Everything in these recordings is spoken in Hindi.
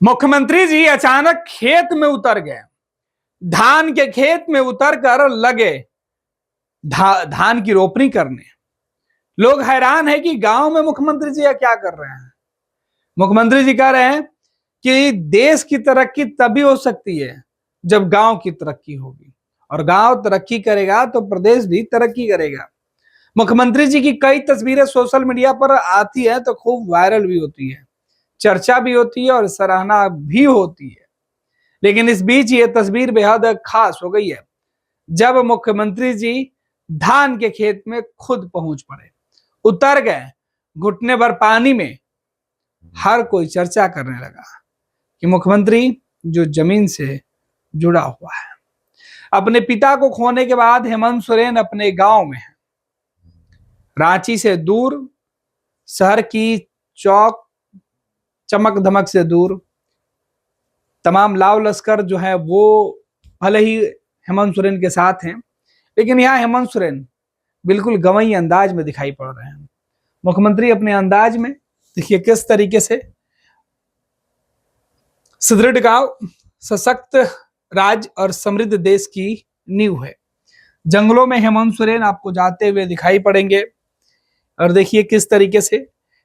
मुख्यमंत्री जी अचानक खेत में उतर गए। धान के खेत में उतर कर लगे धान की रोपनी करने। लोग हैरान है कि गांव में मुख्यमंत्री जी क्या कर रहे हैं। मुख्यमंत्री जी कह रहे हैं कि देश की तरक्की तभी हो सकती है जब गांव की तरक्की होगी, और गांव तरक्की करेगा तो प्रदेश भी तरक्की करेगा। मुख्यमंत्री जी की कई तस्वीरें सोशल मीडिया पर आती है तो खूब वायरल भी होती है, चर्चा भी होती है और सराहना भी होती है। लेकिन इस बीच ये तस्वीर बेहद खास हो गई है जब मुख्यमंत्री जी धान के खेत में खुद पहुंच पड़े, उतर गए घुटने भर पानी में। हर कोई चर्चा करने लगा कि मुख्यमंत्री जो जमीन से जुड़ा हुआ है। अपने पिता को खोने के बाद हेमंत सोरेन अपने गांव में है, रांची से दूर, शहर की चौक चमक धमक से दूर। तमाम लाव लश्कर जो है वो भले ही हेमंत सोरेन के साथ हैं, लेकिन यहाँ हेमंत सोरेन बिल्कुल गंवई अंदाज में दिखाई पड़ रहे हैं। मुख्यमंत्री अपने अंदाज में देखिए किस तरीके से सुदृढ़ गांव, सशक्त राज्य और समृद्ध देश की नींव है। जंगलों में हेमंत सोरेन आपको जाते हुए दिखाई पड़ेंगे और देखिए किस तरीके से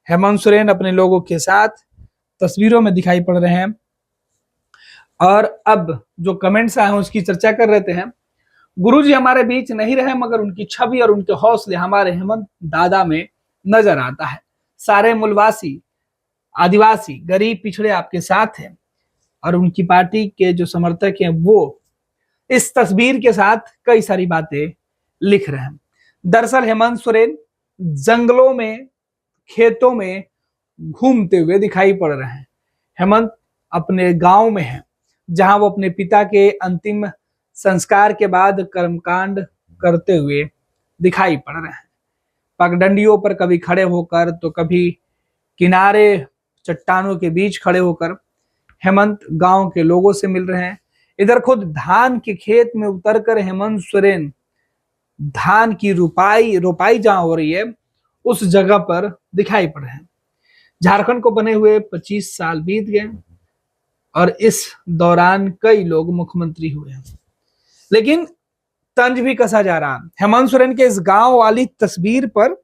हेमंत सोरेन अपने लोगों के साथ तस्वीरों में दिखाई पड़ रहे हैं। और अब जो कमेंट्स आए हैं उसकी चर्चा कर रहे हैं। गुरुजी हमारे बीच नहीं रहे मगर उनकी छवि और उनके हौसले हमारे हेमंत दादा में नजर आता है। सारे मूलवासी, आदिवासी, गरीब, पिछड़े आपके साथ हैं और उनकी पार्टी के जो समर्थक हैं वो इस तस्वीर के साथ कई सारी बातें लिख रहे हैं। दरअसल हेमंत सोरेन जंगलों में, खेतों में घूमते हुए दिखाई पड़ रहे हैं। हेमंत अपने गांव में है जहां वो अपने पिता के अंतिम संस्कार के बाद कर्मकांड करते हुए दिखाई पड़ रहे हैं। पगडंडियों पर कभी खड़े होकर तो कभी किनारे चट्टानों के बीच खड़े होकर हेमंत गांव के लोगों से मिल रहे हैं। इधर खुद धान के खेत में उतरकर हेमंत सोरेन धान की रोपाई जहां हो रही है उस जगह पर दिखाई पड़ रहे हैं। झारखंड को बने हुए 25 साल बीत गए और इस दौरान कई लोग मुख्यमंत्री हुए हैं, लेकिन तंज भी कसा जा रहा। हेमंत सोरेन के इस गांव वाली तस्वीर पर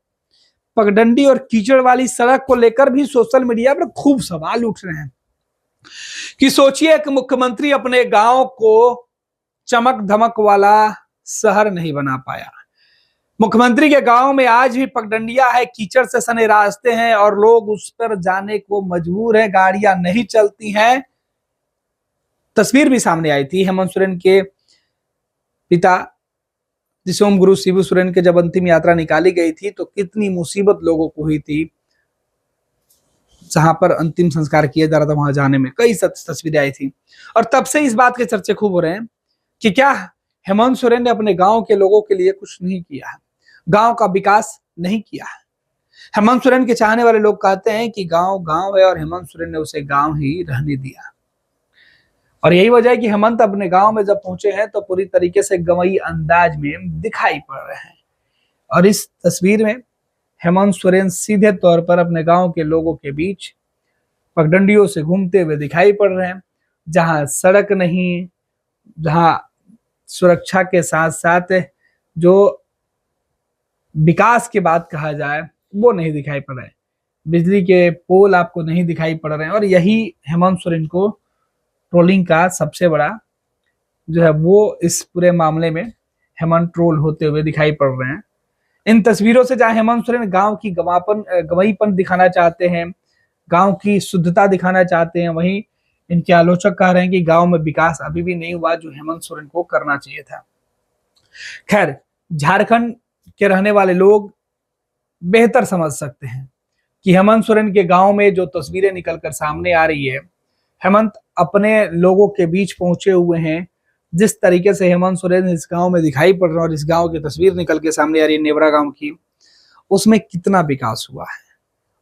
पगडंडी और कीचड़ वाली सड़क को लेकर भी सोशल मीडिया पर खूब सवाल उठ रहे हैं कि सोचिए कि मुख्यमंत्री अपने गांव को चमक धमक वाला शहर नहीं बना पाया। मुख्यमंत्री के गांव में आज भी पगडंडियां है, कीचड़ से सने रास्ते हैं और लोग उस पर जाने को मजबूर हैं, गाड़ियां नहीं चलती हैं। तस्वीर भी सामने आई थी हेमंत सोरेन के पिता जिसोम गुरु शिबू सोरेन के जब अंतिम यात्रा निकाली गई थी तो कितनी मुसीबत लोगों को हुई थी। जहां पर अंतिम संस्कार किया जा रहा था वहां जाने में कई तस्वीरें आई थी और तब से इस बात के चर्चे खूब हो रहे हैं कि क्या हेमंत सोरेन ने अपने गांव के लोगों के लिए कुछ नहीं किया है, गांव का विकास नहीं किया है। हेमंत सोरेन के चाहने वाले लोग कहते हैं कि गांव गांव है और हेमंत सोरेन ने उसे गांव ही रहने दिया। और यही वजह है कि हेमंत अपने गांव में जब पहुंचे हैं तो पूरी तरीके से गंवई अंदाज में दिखाई पड़ रहे हैं। और इस तस्वीर में हेमंत सोरेन सीधे तौर पर अपने गांव के लोगों के बीच पगडंडियों से घूमते हुए दिखाई पड़ रहे हैं, जहां सड़क नहीं, जहां सुरक्षा के साथ साथ जो विकास की बात कहा जाए वो नहीं दिखाई पड़ रहे हैं। बिजली के पोल आपको नहीं दिखाई पड़ रहे हैं और यही हेमंत सोरेन को ट्रोलिंग का सबसे बड़ा जो है वो इस पूरे मामले में हेमंत ट्रोल होते हुए दिखाई पड़ रहे हैं। इन तस्वीरों से जहां हेमंत सोरेन गांव की गंवाईपन दिखाना चाहते हैं, गांव की शुद्धता दिखाना चाहते हैं, वहीं इनके आलोचक कह रहे हैं कि गांव में विकास अभी भी नहीं हुआ जो हेमंत सोरेन को करना चाहिए था। खैर, झारखंड के रहने वाले लोग बेहतर समझ सकते हैं कि हेमंत सोरेन के गांव में जो तस्वीरें निकलकर सामने आ रही है, हेमंत अपने लोगों के बीच पहुंचे हुए हैं। जिस तरीके से हेमंत सोरेन इस गांव में दिखाई पड़ रहा है और इस गांव की तस्वीर निकल के सामने आ रही है नेवरा गांव की, उसमें कितना विकास हुआ है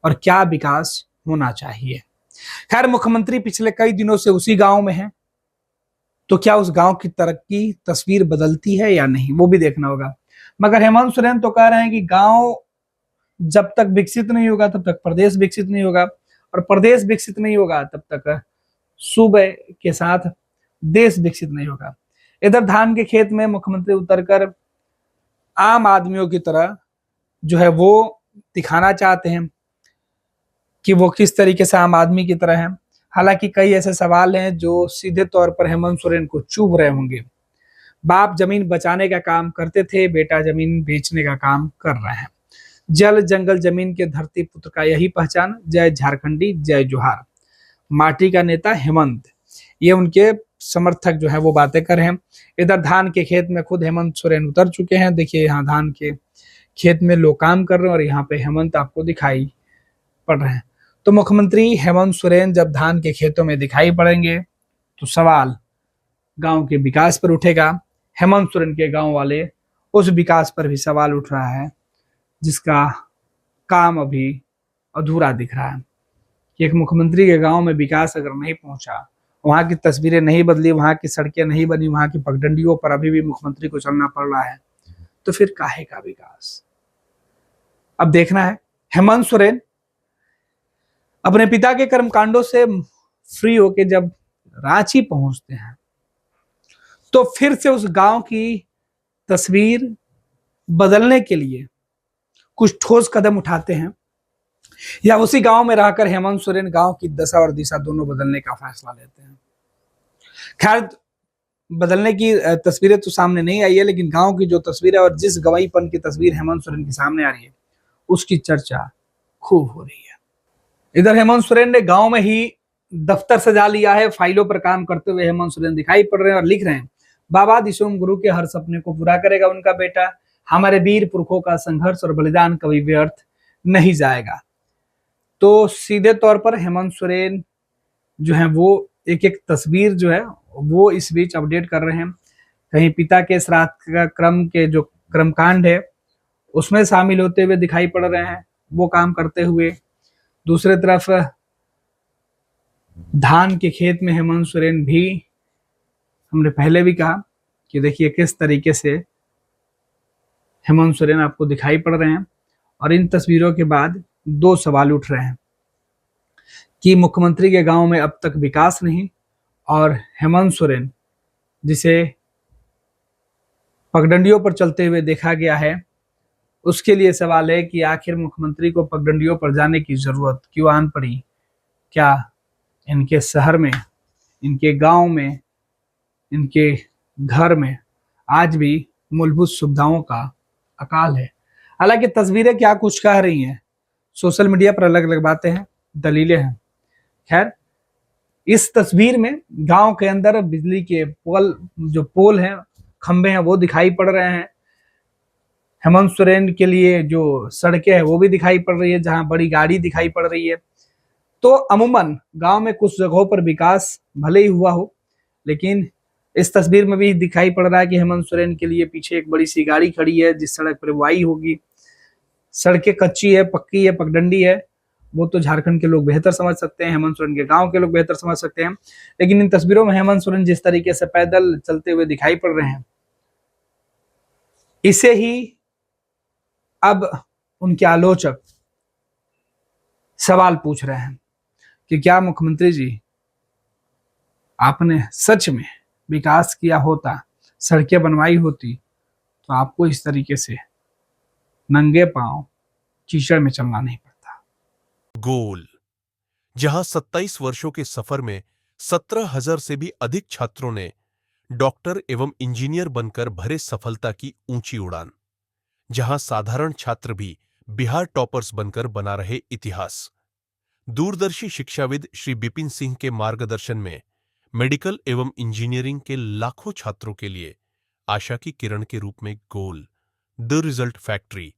और क्या विकास होना चाहिए। खैर, मुख्यमंत्री पिछले कई दिनों से उसी गांव में है, तो क्या उस गांव की तरक्की तस्वीर बदलती है या नहीं वो भी देखना होगा। मगर हेमंत सोरेन तो कह रहे हैं कि गांव जब तक विकसित नहीं होगा तब तक प्रदेश विकसित नहीं होगा और प्रदेश विकसित नहीं होगा तब तक सूबे के साथ देश विकसित नहीं होगा। इधर धान के खेत में मुख्यमंत्री उतरकर आम आदमियों की तरह जो है वो दिखाना चाहते हैं कि वो किस तरीके से आम आदमी की तरह है। हालांकि कई ऐसे सवाल हैं जो सीधे तौर पर हेमंत सोरेन को चुभ रहे होंगे। बाप जमीन बचाने का काम करते थे, बेटा जमीन बेचने का काम कर रहे हैं। जल जंगल जमीन के धरती पुत्र का यही पहचान, जय झारखंडी जय जोहार। माटी का नेता हेमंत, ये उनके समर्थक जो है वो बातें कर रहे हैं। इधर धान के खेत में खुद हेमंत सोरेन उतर चुके हैं। देखिए यहाँ धान के खेत में लोग काम कर रहे हैं और यहाँ पे हेमंत आपको दिखाई पड़ रहे हैं। तो मुख्यमंत्री हेमंत सोरेन जब धान के खेतों में दिखाई पड़ेंगे तो सवाल गांव के विकास पर उठेगा। हेमंत सोरेन के गांव वाले उस विकास पर भी सवाल उठ रहा है जिसका काम अभी अधूरा दिख रहा है कि एक मुख्यमंत्री के गांव में विकास अगर नहीं पहुंचा, वहां की तस्वीरें नहीं बदली, वहां की सड़कें नहीं बनी, वहां की पगडंडियों पर अभी भी मुख्यमंत्री को चलना पड़ रहा है, तो फिर काहे का विकास। अब देखना है। हेमंत सोरेन अपने पिता के कर्मकांडों से फ्री होके जब रांची पहुंचते हैं तो फिर से उस गांव की तस्वीर बदलने के लिए कुछ ठोस कदम उठाते हैं, या उसी गांव में रहकर हेमंत सोरेन गांव की दशा और दिशा दोनों बदलने का फैसला लेते हैं। खैर, बदलने की तस्वीरें तो सामने नहीं आई है, लेकिन गांव की जो तस्वीर है और जिस गवाहीपन की तस्वीर हेमंत सोरेन के सामने आ रही है उसकी चर्चा खूब हो रही है। इधर हेमंत सोरेन ने गांव में ही दफ्तर सजा लिया है। फाइलों पर काम करते हुए हेमंत सोरेन दिखाई पड़ रहे हैं और लिख रहे हैं, बाबा दिशोम गुरु के हर सपने को पूरा करेगा उनका बेटा। हमारे वीर पुरखों का संघर्ष और बलिदान कभी व्यर्थ नहीं जाएगा। तो सीधे तौर पर हेमंत सोरेन जो है वो एक एक तस्वीर जो है वो इस बीच अपडेट कर रहे हैं। कहीं पिता के श्राद्ध का क्रम के जो क्रमकांड है उसमें शामिल होते हुए दिखाई पड़ रहे हैं, वो काम करते हुए। दूसरे तरफ धान के खेत में हेमंत सोरेन भी, हमने पहले भी कहा कि देखिए किस तरीके से हेमंत सोरेन आपको दिखाई पड़ रहे हैं। और इन तस्वीरों के बाद दो सवाल उठ रहे हैं कि मुख्यमंत्री के गांव में अब तक विकास नहीं, और हेमंत सोरेन जिसे पगडंडियों पर चलते हुए देखा गया है उसके लिए सवाल है कि आखिर मुख्यमंत्री को पगडंडियों पर जाने की जरूरत क्यों आन पड़ी। क्या इनके शहर में, इनके गांव में, इनके घर में आज भी मूलभूत सुविधाओं का अकाल है। हालांकि तस्वीरें क्या कुछ कह रही हैं, सोशल मीडिया पर अलग अलग बातें हैं, दलीलें हैं। खैर, इस तस्वीर में गांव के अंदर बिजली के पोल हैं, खंबे हैं, वो दिखाई पड़ रहे हैं। हेमंत सोरेन के लिए जो सड़कें हैं वो भी दिखाई पड़ रही है, जहां बड़ी गाड़ी दिखाई पड़ रही है। तो अमूमन गांव में कुछ जगहों पर विकास भले ही हुआ हो, लेकिन इस तस्वीर में भी दिखाई पड़ रहा है कि हेमंत सोरेन के लिए पीछे एक बड़ी सी गाड़ी खड़ी है जिस सड़क पर वो आई होगी। सड़कें कच्ची है, पक्की है, पगडंडी है, वो तो झारखंड के लोग बेहतर समझ सकते हैं, हेमंत सोरेन के गांव के लोग बेहतर समझ सकते हैं। लेकिन इन तस्वीरों में हेमंत सोरेन जिस तरीके से पैदल चलते हुए दिखाई पड़ रहे हैं, इसे ही अब उनके आलोचक सवाल पूछ रहे हैं कि क्या मुख्यमंत्री जी आपने सच में विकास किया होता, सड़कें बनवाई होती, तो आपको इस तरीके से नंगे पांव कीचड़ में चलना नहीं पड़ता। गोल, जहां 27 वर्षों के सफर में 17,000 से भी अधिक छात्रों ने डॉक्टर एवं इंजीनियर बनकर भरे सफलता की ऊंची उड़ान, जहां साधारण छात्र भी बिहार टॉपर्स बनकर बना रहे इतिहास। दूरदर्शी शिक्षाविद श्री बिपिन सिंह के मार्गदर्शन में मेडिकल एवं इंजीनियरिंग के लाखों छात्रों के लिए आशा की किरण के रूप में गोल, द रिजल्ट फैक्ट्री।